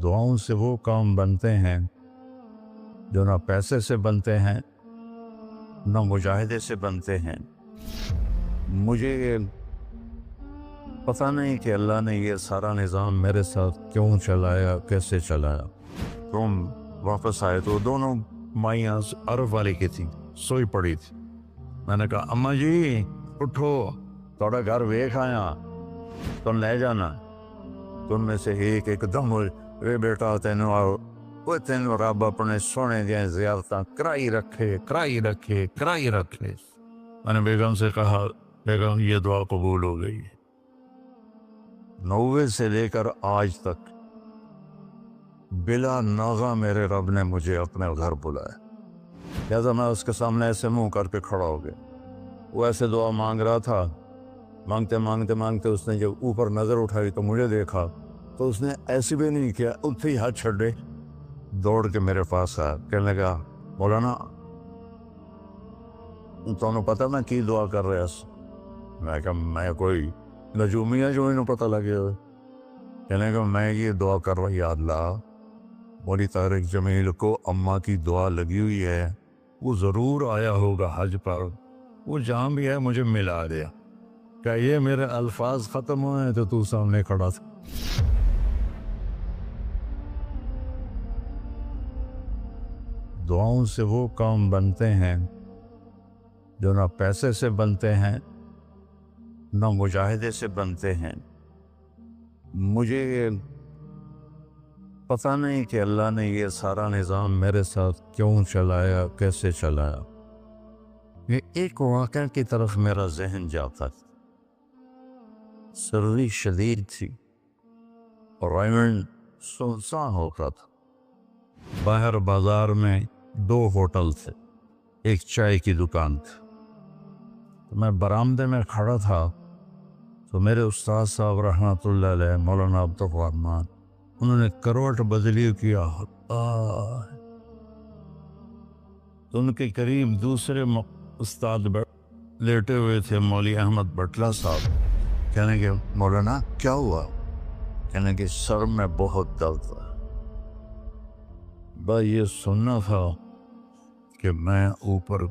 دعاؤں سے وہ کام بنتے ہیں جو نہ پیسے سے بنتے ہیں نہ مجاہدے سے بنتے ہیں۔ مجھے پتہ نہیں کہ اللہ نے یہ سارا نظام میرے ساتھ کیوں چلایا، کیسے چلایا۔ تم واپس آئے تو دونوں مائیاں عرب والی کی تھی، سوئی پڑی تھی۔ میں نے کہا اماں جی اٹھو، تھوڑا گھر ویکھ آیا، تم لے جانا۔ تم میں سے ایک دم اے بیٹا تینوں رب اپنے سونے دیا زیارتاں کرائی رکھے۔ میں نے بیگم سے کہا بیگم یہ دعا قبول ہو گئی ہے۔ 90 سے لے کر آج تک بلا ناغہ میرے رب نے مجھے اپنے گھر بلایا، لہذا میں اس کے سامنے ایسے منہ کر کے کھڑا ہو گیا۔ وہ ایسے دعا مانگ رہا تھا، مانگتے اس نے جب اوپر نظر اٹھائی تو مجھے دیکھا تو اس نے ایسے بھی نہیں کیا، اتنے ہی ہاتھ چھڑے دوڑ کے میرے پاس آیا، کہنے لگا مولانا تمہیں پتہ میں کی دعا کر رہا ہوں؟ میں کہا میں کوئی نجومیہ جو انہوں پتہ لگے ہوئے۔ کہنے لگا میں یہ دعا کر رہا ہوں، یا اللہ مولی طارق جمیل کو اماں کی دعا لگی ہوئی ہے، وہ ضرور آیا ہوگا حج پر، وہ جہاں بھی ہے مجھے ملا دیا۔ کہ یہ میرے الفاظ ختم ہوئے ہیں تو سامنے کھڑا تھا۔ دعاؤں سے وہ کام بنتے ہیں جو نہ پیسے سے بنتے ہیں نہ مجاہدے سے بنتے ہیں۔ مجھے پتہ نہیں کہ اللہ نے یہ سارا نظام میرے ساتھ کیوں چلایا، کیسے چلایا۔ یہ ایک واقعہ کی طرف میرا ذہن جاتا تھا۔ سردی شدید تھی اور ریمنڈ سنسان ہو رہا تھا۔ باہر بازار میں 2 ہوٹل تھے، ایک چائے کی دکان تھی۔ تو میں برآمدے میں کھڑا تھا تو میرے استاد صاحب رحمۃ اللہ علیہ مولانا عبدالرحمن، انہوں نے کروٹ بدلی کیا، تو ان کے قریب دوسرے استاد لیٹے ہوئے تھے، مولوی احمد بٹلہ صاحب۔ کہنے کہ مولانا کیا ہوا؟ کہنے کہ سر میں بہت درد ہے۔ بس یہ سننا تھا کہ میں اوپر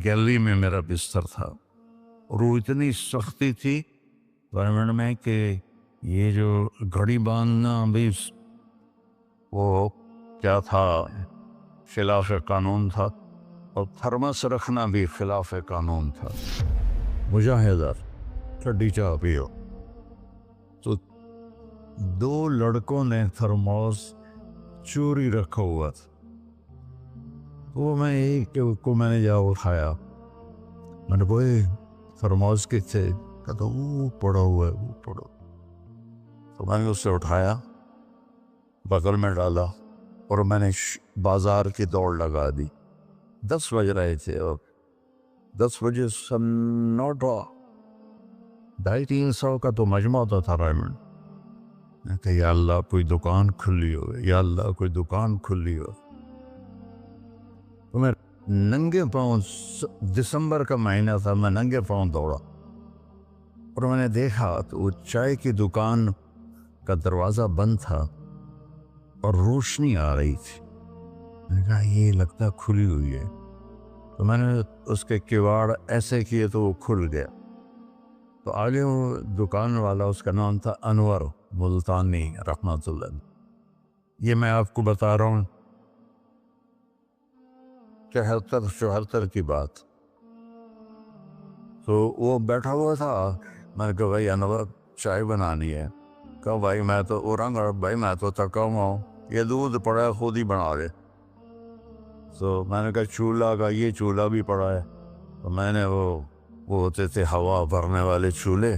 گیلری میں میرا بستر تھا اور وہ اتنی سختی تھی گورنمنٹ میں کہ یہ جو گھڑی باندھنا بھی وہ کیا تھا، خلاف قانون تھا، اور تھرمس رکھنا بھی خلاف قانون تھا۔ مجاہدہ ٹھنڈی چاہ پیو، تو 2 لڑکوں نے تھرموس چوری رکھا ہوا تھا، وہ میں ایک کو میں نے جا اٹھایا، میں نے بوئے تھرموس کے تھے، کہتا وہ پڑا ہوا ہے، وہ پڑا۔ تو میں نے اسے اٹھایا، بغل میں ڈالا اور میں نے بازار کی دوڑ لگا دی۔ 10 بج رہے تھے اور 10 بجے سنوٹا 250-300 کا تو مجمع ہوتا تھا ریمنڈ۔ میں کہا یا اللہ کوئی دکان کھلی ہو، یا اللہ کوئی دکان کھلی ہو۔ تو میں ننگے پاؤں، دسمبر کا مہینہ تھا، میں ننگے پاؤں دوڑا اور میں نے دیکھا تو وہ چائے کی دکان کا دروازہ بند تھا اور روشنی آ رہی تھی۔ میں نے کہا یہ لگتا کھلی ہوئی ہے، تو میں نے اس کے کواڑ ایسے کیے تو وہ کھل گیا۔ تو آگے وہ دکان والا، اس کا نام تھا انور ملتانی رحمۃ اللہ۔ یہ میں آپ کو بتا رہا ہوں 73-74 کی بات۔ تو وہ بیٹھا ہوا تھا، میں نے کہا بھائی انور چائے بنانی ہے۔ کہا بھائی میں تو بھائی میں تو تھکا ہوا ہوں، یہ دودھ پڑا ہے خود ہی بنا دے۔ تو میں نے کہا چولہا کا یہ چولہا بھی پڑا ہے، تو میں نے وہ ہوتے تھے ہوا بھرنے والے چولہے،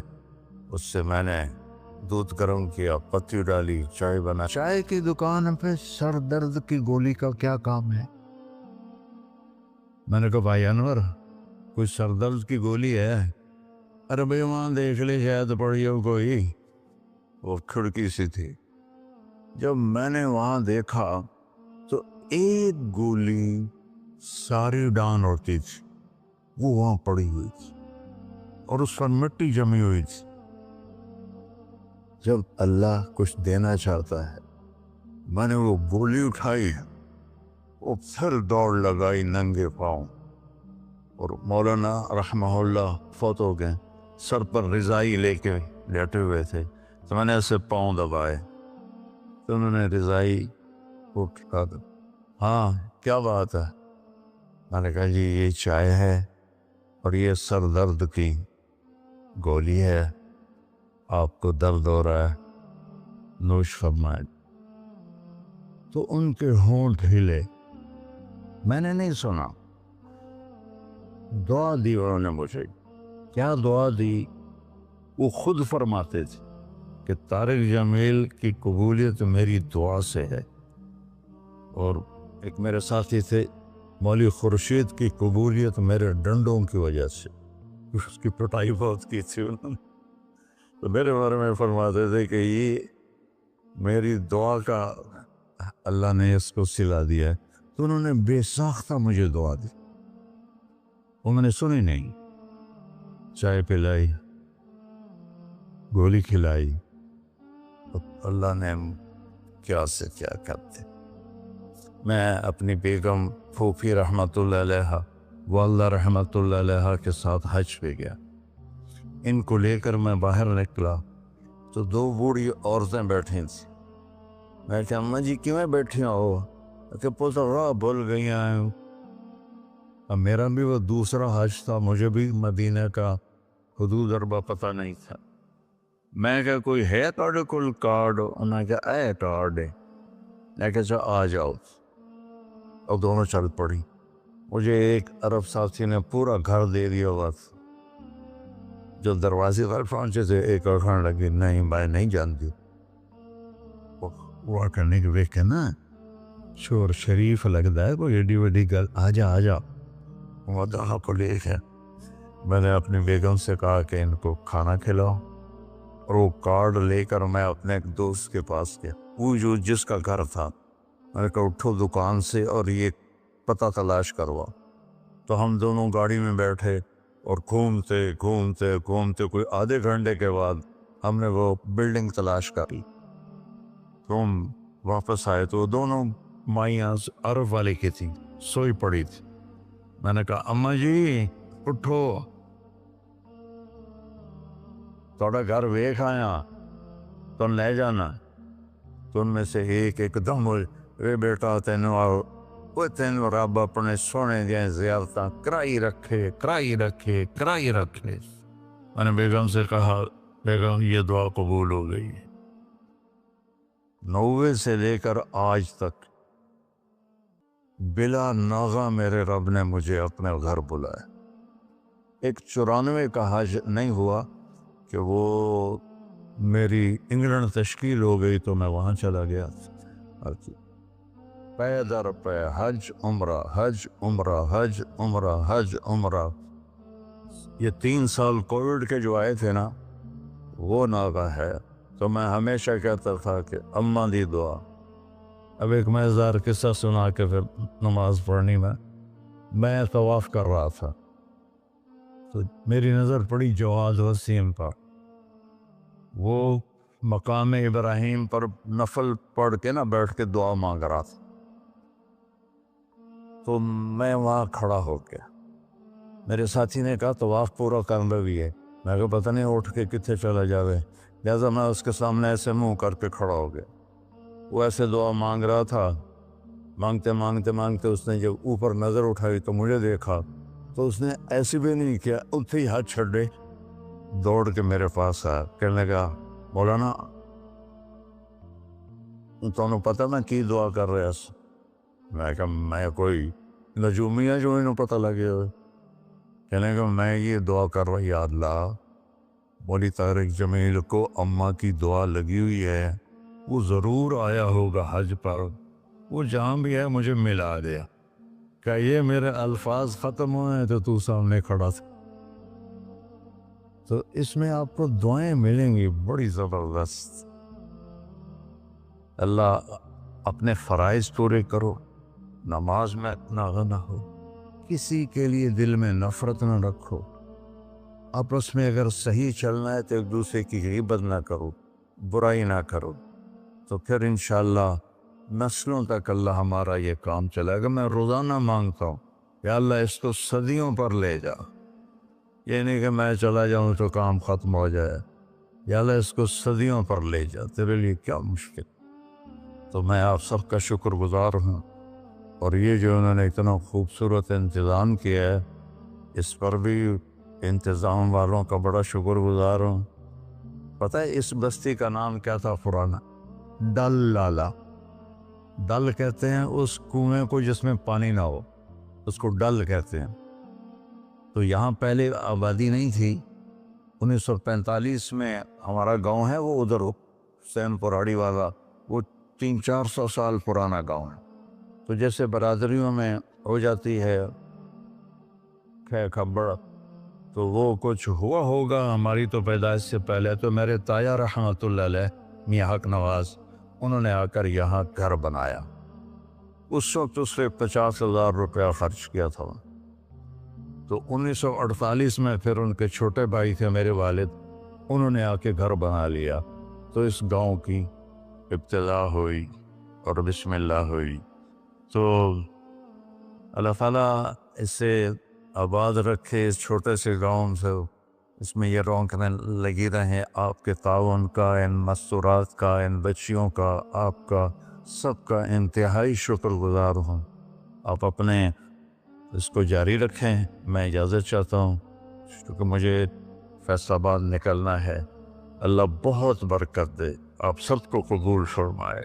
اس سے میں نے دودھ گرم کیا، پتی ڈالی، چائے بنا۔ چائے کی دکان پہ سر درد کی گولی کا کیا کام ہے؟ میں نے کہا بھائی انور کوئی سر درد کی گولی ہے؟ ارے بھائی وہاں دیکھ لے شاید پڑی ہو کوئی، وہ کھڑکی سی تھی۔ جب میں نے وہاں دیکھا تو ایک گولی ساری ڈان ہوتی تھی، وہ وہاں پڑی ہوئی تھی اور اس پر مٹی جمی ہوئی تھی۔ جب اللہ کچھ دینا چاہتا ہے میں نے وہ گولی اٹھائی، وہ پھر دوڑ لگائی ننگے پاؤں، اور مولانا رحمہ اللہ فوت ہو گئے، سر پر رضائی لے کے لیٹے ہوئے تھے، تو میں نے ایسے پاؤں دبائے، تو انہوں نے رضائی اٹھا کر، ہاں کیا بات ہے؟ میں نے کہا جی یہ چائے ہے اور یہ سر درد کی گولی ہے، آپ کو درد ہو رہا ہے، نوش فرمائے۔ تو ان کے ہونٹ ہلے، میں نے نہیں سنا، دعا دی انہوں نے مجھے۔ کیا دعا دی؟ وہ خود فرماتے تھے کہ طارق جمیل کی قبولیت میری دعا سے ہے، اور ایک میرے ساتھی تھے مولوی خورشید کی قبولیت میرے ڈنڈوں کی وجہ سے، اس کی پٹائی بہت کی تھی انہوں نے، تو میرے بارے میں فرماتے تھے کہ یہ میری دعا کا اللہ نے اس کو سلا دیا ہے۔ تو انہوں نے بے ساختہ مجھے دعا دی، وہ میں نے سنی نہیں، چائے پلائی، گولی کھلائی، اللہ نے کیا سے کیا کرتے۔ میں اپنی بیگم پھوپھی رحمۃ اللہ علیہ، والدہ رحمۃ اللہ علیہ کے ساتھ حج پہ گیا، ان کو لے کر میں باہر نکلا تو دو بوڑھی عورتیں بیٹھی تھیں۔ میں کہا اماں جی کیوں بیٹھی ہو؟ کہ پتہ راہ بھول گئی ہیں۔ اب میرا بھی وہ دوسرا حج تھا، مجھے بھی مدینہ کا حدود اربع پتہ نہیں تھا۔ میں کہا کوئی ہے تھوڑے کول کارڈ؟ انہوں نے کہا اے کارڈ ہے۔ میں کہا چا آ جاؤ، اور دونوں چل پڑی۔ مجھے ایک عرب ساتھی نے پورا گھر دے دیا بس، جو دروازے پر پہنچے تھے ایک اور کھانے لگی، نہیں میں نہیں جانتی، وہ کرنے کے دیکھ کے نا شور شریف لگتا ہے، کوئی ایڈی وڈی گل، آ جا آ جا۔ وہ دونوں کو لے کے میں نے اپنی بیگم سے کہا کہ ان کو کھانا کھلاؤ، اور وہ کارڈ لے کر میں اپنے ایک دوست کے پاس گیا، وہ جو جس کا گھر تھا، میں نے کہا اٹھو دکان سے اور یہ پتہ تلاش کروا۔ تو ہم دونوں گاڑی میں بیٹھے اور گھومتے گھومتے گھومتے کوئی آدھے گھنٹے کے بعد ہم نے وہ بلڈنگ تلاش کر لی۔ تو ہم واپس آئے تو دونوں مائیاں عرب والے کی تھیں، سوئی پڑی تھی۔ میں نے کہا اماں جی اٹھو، تھوڑا گھر ویکھ آیا، تم لے جانا۔ تو ان میں سے ایک دم وے بیٹا تینوں رب اپنے سونے دیا زیارتاں کرائی رکھے۔ میں نے بیگم سے کہا بیگم یہ دعا قبول ہو گئی ہے۔ 90 سے لے کر آج تک بلا ناغہ میرے رب نے مجھے اپنے گھر بلایا۔ ایک 94 کا حج نہیں ہوا کہ وہ میری انگلینڈ تشکیل ہو گئی تو میں وہاں چلا گیا، پے در پے حج عمرہ حج عمرہ حج عمرہ حج عمرہ۔ یہ 3 سال کووڈ کے جو آئے تھے نا، وہ ناغہ ہے۔ تو میں ہمیشہ کہتا تھا کہ اماں دی دعا۔ اب ایک مزیدار قصہ سنا کے پھر نماز پڑھنی میں طواف کر رہا تھا، تو میری نظر پڑی جواد وسیم پر، وہ مقام ابراہیم پر نفل پڑھ کے نا بیٹھ کے دعا مانگ رہا تھا۔ تو میں وہاں کھڑا ہو گیا، میرے ساتھی نے کہا طواف پورا کرنا بھی ہے، میں کہا پتہ نہیں اٹھ کے کتنے چلا جاوے، لہٰذا میں اس کے سامنے ایسے منہ کر کے کھڑا ہو گیا۔ وہ ایسے دعا مانگ رہا تھا، مانگتے اس نے جب اوپر نظر اٹھائی تو مجھے دیکھا، تو اس نے ایسے بھی نہیں کیا، اتھے ہی ہاتھ چھڑے دوڑ کے میرے پاس آیا، کہنے لگا مولانا تمہیں پتہ میں کی دعا کر رہا ہوں؟ میں کہا میں کوئی نجومی ہے جو انہوں پتہ لگے ہوئے؟ کہنے لگا میں یہ دعا کر رہا، یا اللہ مولی طارق جمیل کو اماں کی دعا لگی ہوئی ہے، وہ ضرور آیا ہوگا حج پر، وہ جہاں بھی ہے مجھے ملا دیا۔ کہ یہ میرے الفاظ ختم ہوئے تو تو سامنے کھڑا تھا۔ تو اس میں آپ کو دعائیں ملیں گی بڑی زبردست۔ اللہ اپنے فرائض پورے کرو، نماز میں اتنا نہ ہو، کسی کے لیے دل میں نفرت نہ رکھو، آپس میں اگر صحیح چلنا ہے تو ایک دوسرے کی غیبت نہ کرو، برائی نہ کرو، تو پھر انشاءاللہ نسلوں تک اللہ ہمارا یہ کام چلے گا۔ میں روزانہ مانگتا ہوں یا اللہ اس کو صدیوں پر لے جا، یہ نہیں کہ میں چلا جاؤں تو کام ختم ہو جائے، یا اللہ اس کو صدیوں پر لے جا، تیرے لیے کیا مشکل۔ تو میں آپ سب کا شکر گزار ہوں، اور یہ جو انہوں نے اتنا خوبصورت انتظام کیا ہے اس پر بھی انتظام والوں کا بڑا شکر گزار ہوں۔ پتہ ہے اس بستی کا نام کیا تھا پرانا؟ ڈل لالا۔ ڈل کہتے ہیں اس کنویں کو جس میں پانی نہ ہو، اس کو ڈل کہتے ہیں۔ تو یہاں پہلے آبادی نہیں تھی۔ 1945 میں ہمارا گاؤں ہے وہ ادھر حسین پراڑی والا، وہ 300-400 سال پرانا گاؤں ہے۔ تو جیسے برادریوں میں ہو جاتی ہے خبر، تو وہ کچھ ہوا ہوگا ہماری تو پیدائش سے پہلے۔ تو میرے تایا رحمۃ اللہ علیہ میاں حق نواز، انہوں نے آ کر یہاں گھر بنایا۔ اس وقت اس سے 50,000 روپیہ خرچ کیا تھا۔ تو 1948 میں پھر ان کے چھوٹے بھائی تھے میرے والد، انہوں نے آ کے گھر بنا لیا۔ تو اس گاؤں کی ابتدا ہوئی اور بسم اللہ ہوئی۔ تو اللہ تعالیٰ اسے آباد رکھے، اس چھوٹے سے گاؤں سے اس میں یہ رونقیں لگی رہیں۔ آپ کے تعاون کا، ان مستورات کا، ان بچیوں کا، آپ کا سب کا انتہائی شکر گزار ہوں۔ آپ اپنے اس کو جاری رکھیں۔ میں اجازت چاہتا ہوں کیونکہ مجھے فیصل آباد نکلنا ہے۔ اللہ بہت برکت دے، آپ سب کو قبول فرمائے۔